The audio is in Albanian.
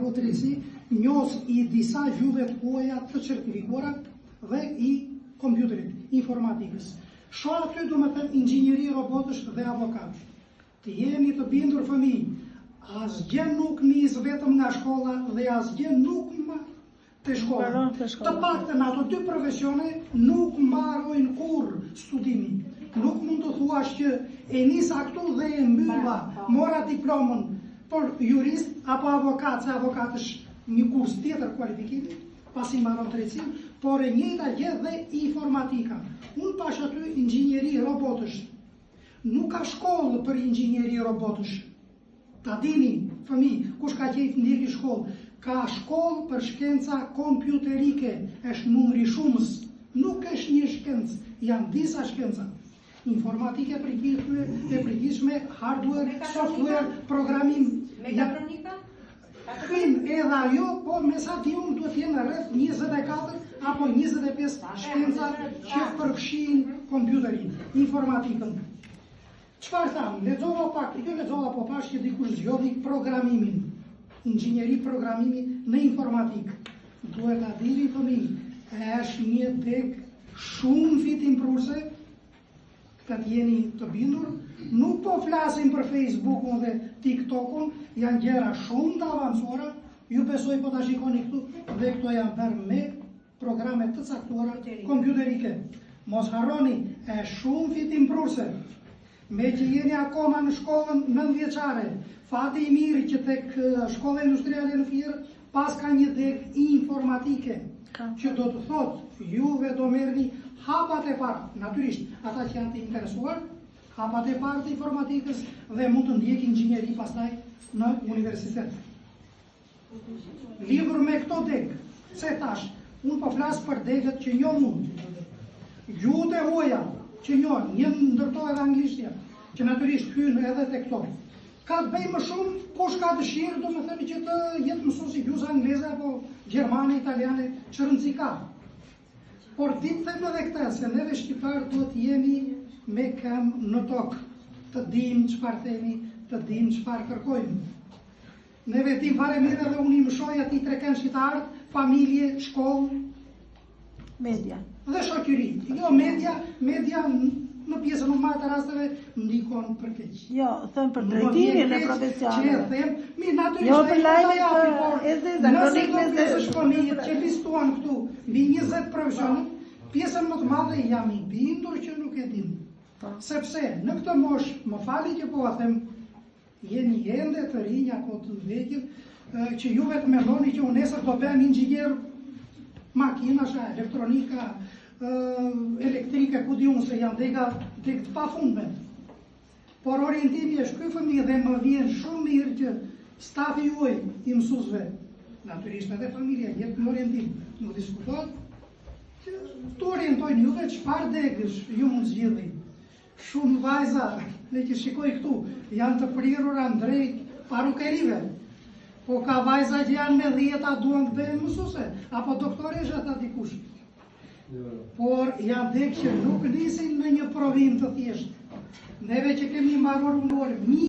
marrë drejtësi njës i disa gjuhëve të huaja të certifikuara dhe i kompjuterit, informatikës. Shoh aty do të thënë inxhinieri robotësh dhe avokat. Të jeni të bindur fëmijë, asgjë nuk nis vetëm nga shkolla dhe asgjë nuk të shkolla. Të paktën ato dy profesione nuk mbarojnë kurrë studimin. Nuk mund të thuash që e nisa këtu dhe e mbylla, mora diplomën, por jurist apo avokat, se avokat është një kurs tjetër kualifikimi, pasi mbaron drejtësinë, por e njëjta gjë dhe informatika. Unë pash aty inxhinieri robotësh. Nuk ka shkollë për inxhinieri robotësh. Ta dini, fëmijë, kush ka qejf ndjeki shkollë, ka shkollë për shkenca kompjuterike, është numri shumës, nuk është një shkencë, janë disa shkenca. Informatike e përgjithshme, hardware, software, programim. Mekatronika? Hyn edhe ajo, po me sa di unë duhet jenë rreth 24 apo 25 shkenca që përfshin kompjuterin, informatikën. Çfarë tham? Lexova pak, jo lexova, po pash që dikush zgjodhi programimin, inxhinieri programimi në informatikë. Duhet ta dini fëmijë, është një deg shumë fitimprurse, të jeni të bindur, nuk po flasim për Facebookun dhe TikTokun, janë gjëra shumë të avancuara, ju besoj po ta shikoni këtu, dhe këto janë bërë me programe të caktuara kompjuterike. Mos harroni, është shumë fitimprurse. Me që jeni akoma në shkollën 9-vjeçare, fati i mirë që tek shkolla industriale në Fier pas ka një deg informatike, që do të thotë juve do merrni hapat e parë, natyrisht, ata që janë të interesuar, hapat e parë të informatikës dhe mund të ndjek inxhinieri pastaj në universitet. Lidhur me këto deg, se tash, unë po flas për degët që njoh mund. Gjuhët e huaja që njoh, një ndërto edhe anglishtja, që natyrisht hynë edhe te këto. Ka të bëjë më shumë, kush ka dëshirë, do me thënë që të jetë mësuesi gjuhës angleze apo gjermane, italiane, që rëndësi ka. Por ditë them edhe këtë, se neve shqiptarë duhet jemi me këmbë në tokë, të dim çfarë themi, të dim çfarë kërkojmë. Neve tim fare mirë edhe unë i mëshoj ati 3 shqiptarët, familje, shkollë, media dhe shoqëri. Jo, media në pjesën më madhe të rasteve ndikon për keq. Jo, them për drejtimin e profesionit. Jo për lajmet e zeza, kronikën e shkollës që listuan këtu mbi 20 profesione, pjesën më të madhe jam i bindur që nuk e dim. Sepse në këtë moshë, më fali që po a them, jeni ende të rinj apo të vdekur, që ju vetë mendoni që unë nesër do bëhem inxhinier makinash, elektronika, elektrike, ku di unë se janë dega të pafundme. Por orientimi është ky fëmijë dhe më vjen shumë mirë që stafi juaj i mësuesve, natyrisht edhe familja jep në orientim, nuk diskutohet, që të orientojnë juve çfarë degësh ju mund zgjidhni. Shumë vajza, ne që shikoj këtu, janë të prirura drejt parukerive. Po ka vajza që janë me 10 duan të bëhen mësuese, apo doktoresh ata dikush. Por janë degë që nuk nisin në një provim të thjeshtë. Neve që kemi mbaruar